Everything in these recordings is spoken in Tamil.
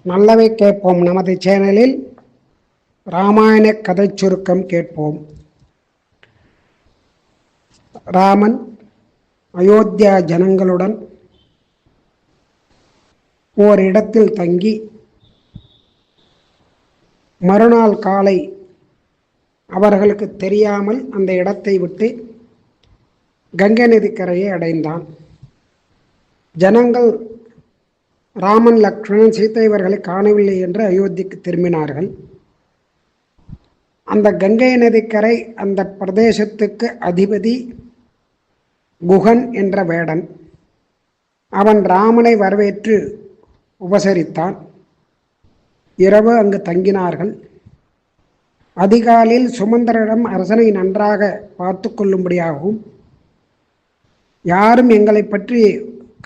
நல்லவை கேட்போம். நமது சேனலில் ராமாயண கதை சுருக்கம் கேட்போம். ராமன் அயோத்தியா ஜனங்களுடன் ஓரிடத்தில் தங்கி மறுநாள் காலை அவர்களுக்கு தெரியாமல் அந்த இடத்தை விட்டு கங்கை நதிக்கரையை அடைந்தான். ஜனங்கள் ராமன், லக்ஷ்மணன், சீதை இவர்களை காணவில்லை என்று அயோத்திக்கு திரும்பினார்கள். அந்த கங்கை நதிக்கரை அந்த பிரதேசத்துக்கு அதிபதி குகன் என்ற வேடன். அவன் ராமனை வரவேற்று உபசரித்தான். இரவு அங்கு தங்கினார்கள். அதிகாலையில் சுமந்திரரிடம் அரசனை நன்றாக பார்த்து கொள்ளும்படியாகவும், யாரும் எங்களை பற்றி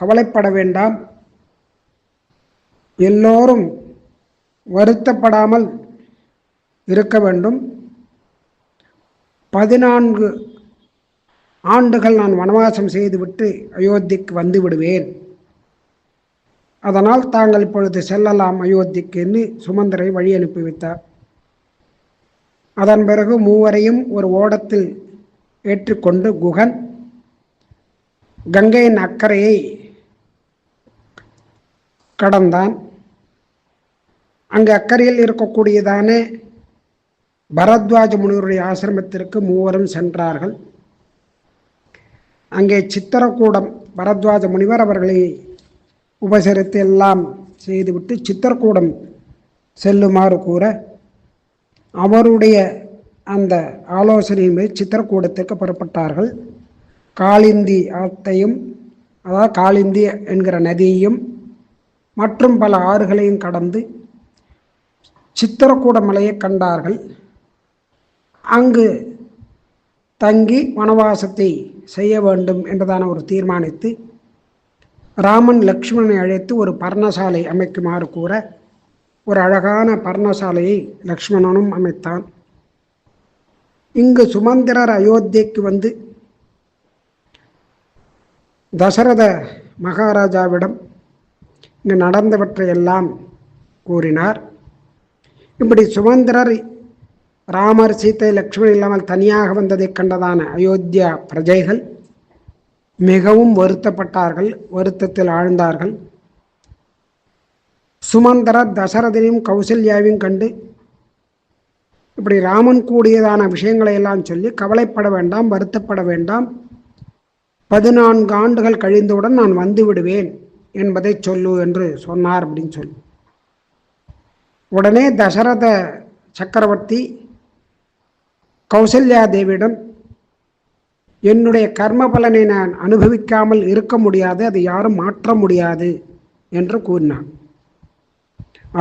கவலைப்பட வேண்டாம், எல்லோரும் வருத்தப்படாமல் இருக்க வேண்டும், 14 ஆண்டுகள் நான் வனவாசம் செய்துவிட்டு அயோத்திக்கு வந்து விடுவேன், அதனால் தாங்கள் இப்பொழுது செல்லலாம் அயோத்திக்கு என்று சுமந்திரை வழி அனுப்பி வைத்தார். அதன் பிறகு மூவரையும் ஒரு ஓடத்தில் ஏற்றுக்கொண்டு குகன் கங்கையின் அக்கறையை கடந்தான். அங்கு அக்கறையில் இருக்கக்கூடியதான பரத்வாஜ முனிவருடைய ஆசிரமத்திற்கு மூவரும் சென்றார்கள். அங்கே சித்திரக்கூடம், பரத்வாஜ முனிவர் அவர்களை உபசரித்து எல்லாம் செய்துவிட்டு சித்திரக்கூடம் செல்லுமாறு கூற, அவருடைய அந்த ஆலோசனையின்படி சித்திரக்கூடத்திற்கு புறப்பட்டார்கள். காளிந்தி ஆத்தையும், அதாவது காளிந்தி என்கிற நதியையும் மற்றும் பல ஆறுகளையும் கடந்து சித்திரக்கூட மலையை கண்டார்கள். அங்கு தங்கி வனவாசத்தை செய்ய வேண்டும் என்றுதான ஒரு தீர்மானித்து ராமன் லக்ஷ்மணனை அழைத்து ஒரு பர்ணசாலை அமைக்குமாறு கூற, ஒரு அழகான பர்ணசாலையை லக்ஷ்மணனும் அமைத்தான். இங்கு சுமந்திரர் அயோத்திக்கு வந்து தசரத மகாராஜாவிடம் இங்கு நடந்தவற்றையெல்லாம் கூறினார். இப்படி சுமந்திரர் ராமர், சீதை, லக்ஷ்மணன் இல்லாமல் தனியாக வந்ததை கண்டதான அயோத்தியா பிரஜைகள் மிகவும் வருத்தப்பட்டார்கள், வருத்தத்தில் ஆழ்ந்தார்கள். சுமந்திரர் தசரதனையும் கௌசல்யாவையும் கண்டு இப்படி ராமன் கூடியதான விஷயங்களை எல்லாம் சொல்லி, கவலைப்பட வேண்டாம், வருத்தப்பட வேண்டாம், 14 ஆண்டுகள் கழிந்தவுடன் நான் வந்து விடுவேன் என்பதை சொல்லு என்று சொன்னார் அப்படின்னு சொல்லி, உடனே தசரத சக்கரவர்த்தி கௌசல்யா தேவியிடம், என்னுடைய கர்ம பலனை நான் அனுபவிக்காமல் இருக்க முடியாது, அதை யாரும் மாற்ற முடியாது என்று கூறினார்.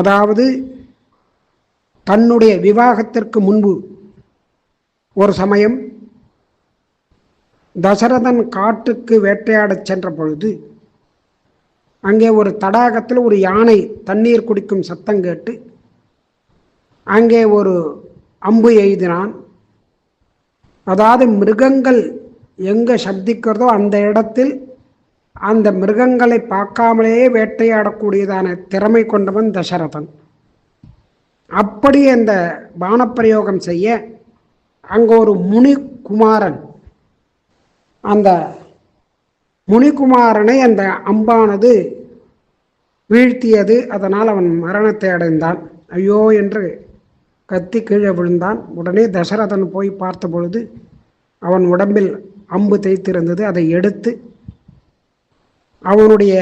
அதாவது தன்னுடைய விவாகத்திற்கு முன்பு ஒரு சமயம் தசரதன் காட்டுக்கு வேட்டையாடச் சென்ற பொழுது அங்கே ஒரு தடாகத்தில் ஒரு யானை தண்ணீர் குடிக்கும் சத்தம் கேட்டு அங்கே ஒரு அம்பு எய்தினான். அதாவது மிருகங்கள் எங்கே சப்திக்கிறதோ அந்த இடத்தில் அந்த மிருகங்களை பார்க்காமலேயே வேட்டையாடக்கூடியதான திறமை கொண்டவன் தசரதன். அப்படி அந்த பானப்பிரயோகம் செய்ய அங்கே ஒரு முனிகுமாரன், அந்த முனிகுமாரனை அந்த அம்பானது வீழ்த்தியது. அதனால் அவன் மரணத்தை அடைந்தான். ஐயோ என்று கத்தி கீழே விழுந்தான். உடனே தசரதன் போய் பார்த்த பொழுது அவன் உடம்பில் அம்பு தைத்திருந்தது. அதை எடுத்து அவனுடைய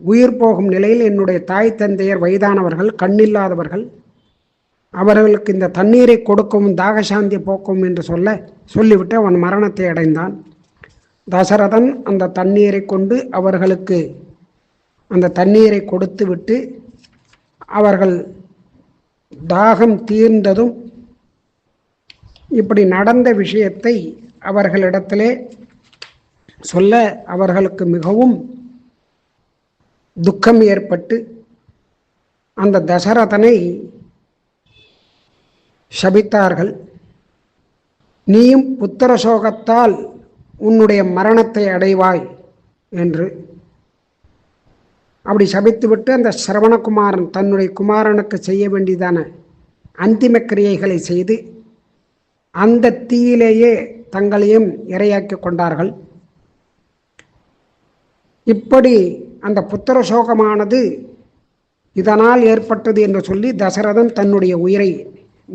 உயிர் போகும் நிலையில், என்னுடைய தாய் தந்தையர் வயதானவர்கள், கண்ணில்லாதவர்கள், அவர்களுக்கு இந்த தண்ணீரை கொடுக்கவும் தாகசாந்தி போக்கவும் என்று சொல்லிவிட்டு அவன் மரணத்தை அடைந்தான். தசரதன் அந்த தண்ணீரை கொண்டு அவர்களுக்கு அந்த தண்ணீரை கொடுத்து விட்டு அவர்கள் தாகம் தீர்ந்ததும் இப்படி நடந்த விஷயத்தை அவர்களிடத்திலே சொல்ல அவர்களுக்கு மிகவும் துக்கம் ஏற்பட்டு அந்த தசரதனை சபித்தார்கள். நீயும் புத்திர சோகத்தால் உன்னுடைய மரணத்தை அடைவாய் என்று. அப்படி சபித்துவிட்டு அந்த சிரவணகுமாரன் தன்னுடைய குமாரனுக்கு செய்ய வேண்டியதான அந்திம கிரியைகளை செய்து அந்த தீயிலேயே தங்களையும் இரையாக்கி கொண்டார்கள். இப்படி அந்த புத்திர சோகமானது இதனால் ஏற்பட்டது என்று சொல்லி தசரதன் தன்னுடைய உயிரை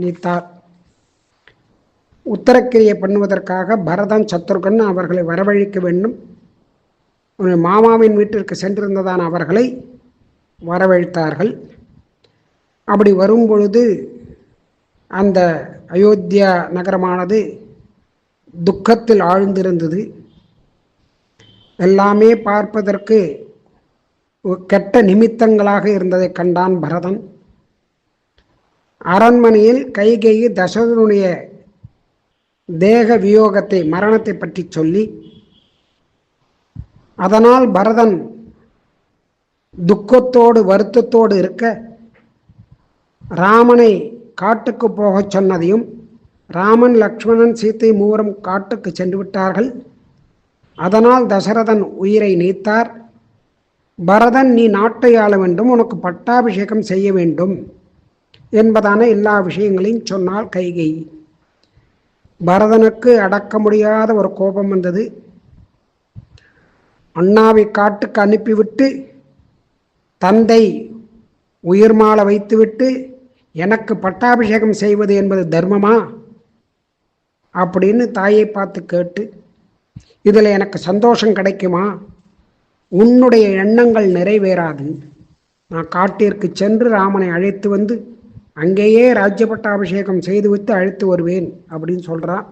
நீத்தார். உத்தரக்கிரியை பண்ணுவதற்காக பரதன் சத்ருகன் அவர்களை வரவழைக்க வேண்டும். மாமாவின் வீட்டிற்கு சென்றிருந்ததான அவர்களை வரவழைத்தார்கள். அப்படி வரும்பொழுது அந்த அயோத்தியா நகரமானது துக்கத்தில் ஆழ்ந்திருந்தது. எல்லாமே பார்ப்பதற்கு கெட்ட நிமித்தங்களாக இருந்ததை கண்டான் பரதன். அரண்மனையில் கைகேயி தசரதனுடைய தேக வியோகத்தை மரணத்தை பற்றி சொல்லி அதனால் பரதன் துக்கத்தோடு வருத்தத்தோடு இருக்க ராமனை காட்டுக்கு போகச் சொன்னதையும் ராமன் லக்ஷ்மணன் சீத்தை மூவரும் காட்டுக்கு சென்று விட்டார்கள். அதனால் தசரதன் உயிரை நீத்தார். பரதன் நீ நாட்டை ஆள வேண்டும், உனக்கு பட்டாபிஷேகம் செய்ய வேண்டும் என்பதான எல்லா விஷயங்களையும் சொன்னால் கைகேயி. பரதனுக்கு அடக்க முடியாத ஒரு கோபம் வந்தது. அண்ணாவை காட்டுக்கு அனுப்பிவிட்டு தந்தை உயிர் மாலை வைத்துவிட்டு எனக்கு பட்டாபிஷேகம் செய்வது என்பது தர்மமா அப்படின்னு தாயை பார்த்து கேட்டு, இதில் எனக்கு சந்தோஷம் கிடைக்குமா? உன்னுடைய எண்ணங்கள் நிறைவேறாது. நான் காட்டிற்கு சென்று ராமனை அழைத்து வந்து அங்கேயே ராஜ்ய பட்டாபிஷேகம் செய்துவிட்டு அழைத்து வருவேன் அப்படின்னு சொல்கிறான்.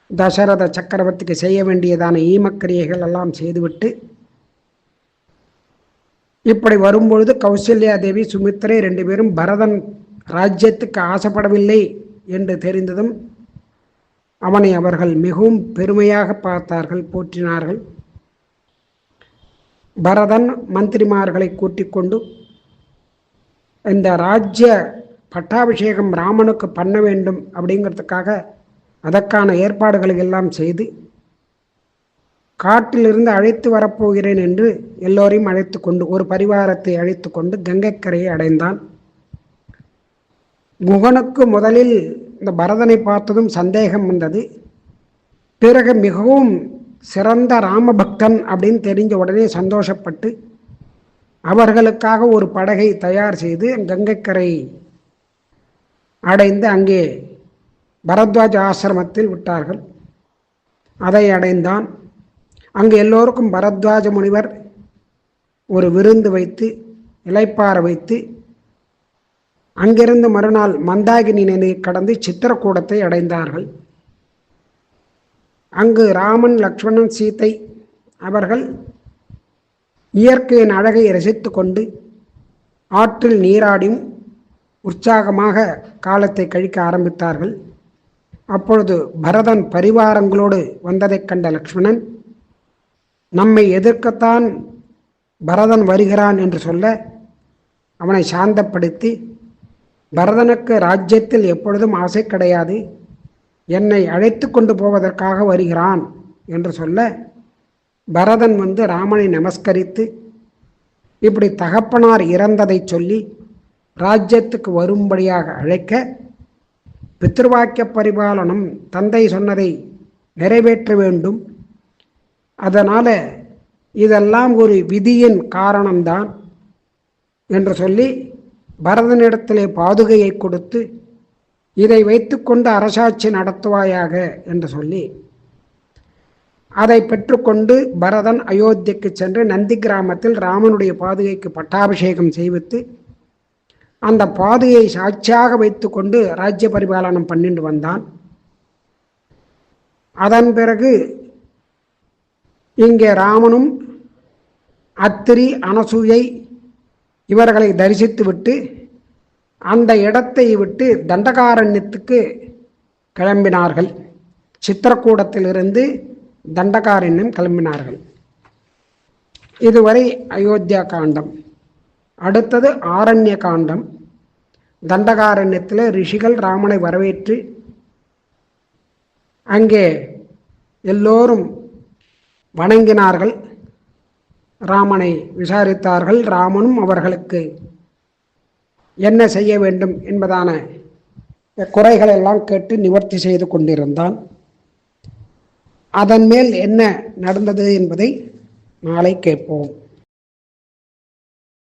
தசரத சக்கரவர்த்திக்கு செய்ய வேண்டியதான ஈமக்கிரியைகள் எல்லாம் செய்துவிட்டு இப்படி வரும்பொழுது கௌசல்யா தேவி சுமித்திரை 2 பேரும் பரதன் ராஜ்யத்துக்கு ஆசைப்படவில்லை என்று தெரிந்ததும் அவனை அவர்கள் மிகவும் பெருமையாக பார்த்தார்கள், போற்றினார்கள். பரதன் மந்திரிமார்களை கூட்டிக் கொண்டு இந்த ராஜ்ய பட்டாபிஷேகம் ராமனுக்கு பண்ண வேண்டும் அப்படிங்கிறதுக்காக அதற்கான ஏற்பாடுகளை எல்லாம் செய்து காட்டிலிருந்து அழைத்து வரப்போகிறேன் என்று எல்லோரையும் அழைத்து கொண்டு ஒரு பரிவாரத்தை அழைத்து கொண்டு கங்கைக்கரையை அடைந்தான். குகனுக்கு முதலில் இந்த பரதனை பார்த்ததும் சந்தேகம் வந்தது. பிறகு மிகவும் சிறந்த ராமபக்தன் அப்படின்னு தெரிஞ்ச உடனே சந்தோஷப்பட்டு அவர்களுக்காக ஒரு படகை தயார் செய்து கங்கைக்கரை அடைந்து அங்கே பரத்வாஜ ஆசிரமத்தில் விட்டார்கள். அதை அடைந்தான். அங்கு எல்லோருக்கும் பரத்வாஜ முனிவர் ஒரு விருந்து வைத்து இலைப்பார வைத்து அங்கிருந்து மறுநாள் மந்தாகினி நதியை கடந்து சித்திரக்கூடத்தை அடைந்தார்கள். அங்கு ராமன் லக்ஷ்மணன் சீத்தை அவர்கள் இயற்கையின் அழகை ரசித்து கொண்டு ஆற்றில் நீராடியும் உற்சாகமாக காலத்தை கழிக்க ஆரம்பித்தார்கள். அப்பொழுது பரதன் பரிவாரங்களோடு வந்ததைக் கண்ட லக்ஷ்மணன் நம்மை எதிர்க்கத்தான் பரதன் வருகிறான் என்று சொல்ல அவனை சாந்தப்படுத்தி, பரதனுக்கு ராஜ்யத்தில் எப்பொழுதும் ஆசை கிடையாது, என்னை அழைத்து கொண்டு போவதற்காக வருகிறான் என்று சொல்ல பரதன் வந்து ராமனை நமஸ்கரித்து இப்படி தகப்பனார் இறந்ததை சொல்லி ராஜ்யத்துக்கு வரும்படியாக அழைக்க, பித்ருவாக்கிய பரிபாலனம் தந்தை சொன்னதை நிறைவேற்ற வேண்டும், அதனால் இதெல்லாம் ஒரு விதியின் காரணம்தான் என்று சொல்லி பரதனிடத்திலே பாதுகையை கொடுத்து இதை வைத்துக்கொண்டு அரசாட்சி நடத்துவாயாக என்று சொல்லி அதை பெற்றுக்கொண்டு பரதன் அயோத்திக்கு சென்று நந்தி கிராமத்தில் ராமனுடைய பாதுகைக்கு பட்டாபிஷேகம் செய்வித்து அந்த பாதுகையை சாட்சியாக வைத்துக்கொண்டு ராஜ்ய பரிபாலனம் பண்ணிட்டு வந்தான். அதன் பிறகு இங்கே ராமனும் அத்திரி அனசூயை இவர்களை தரிசித்து விட்டு அந்த இடத்தை விட்டு தண்டகாரண்யத்துக்கு கிளம்பினார்கள். சித்திரக்கூடத்திலிருந்து தண்டகாரண்யம் கிளம்பினார்கள். இதுவரை அயோத்தியா காண்டம். அடுத்தது ஆரண்ய காண்டம். தண்டகாரண்யத்தில் ரிஷிகள் ராமனை வரவேற்று அங்கே எல்லோரும் வணங்கினார்கள். ராமனை விசாரித்தார்கள். ராமனும் அவர்களுக்கு என்ன செய்ய வேண்டும் என்பதான குறைகள் எல்லாம் கேட்டு நிவர்த்தி செய்து கொண்டிருந்தான். அதன் மேல் என்ன நடந்தது என்பதை நாளை கேட்போம்.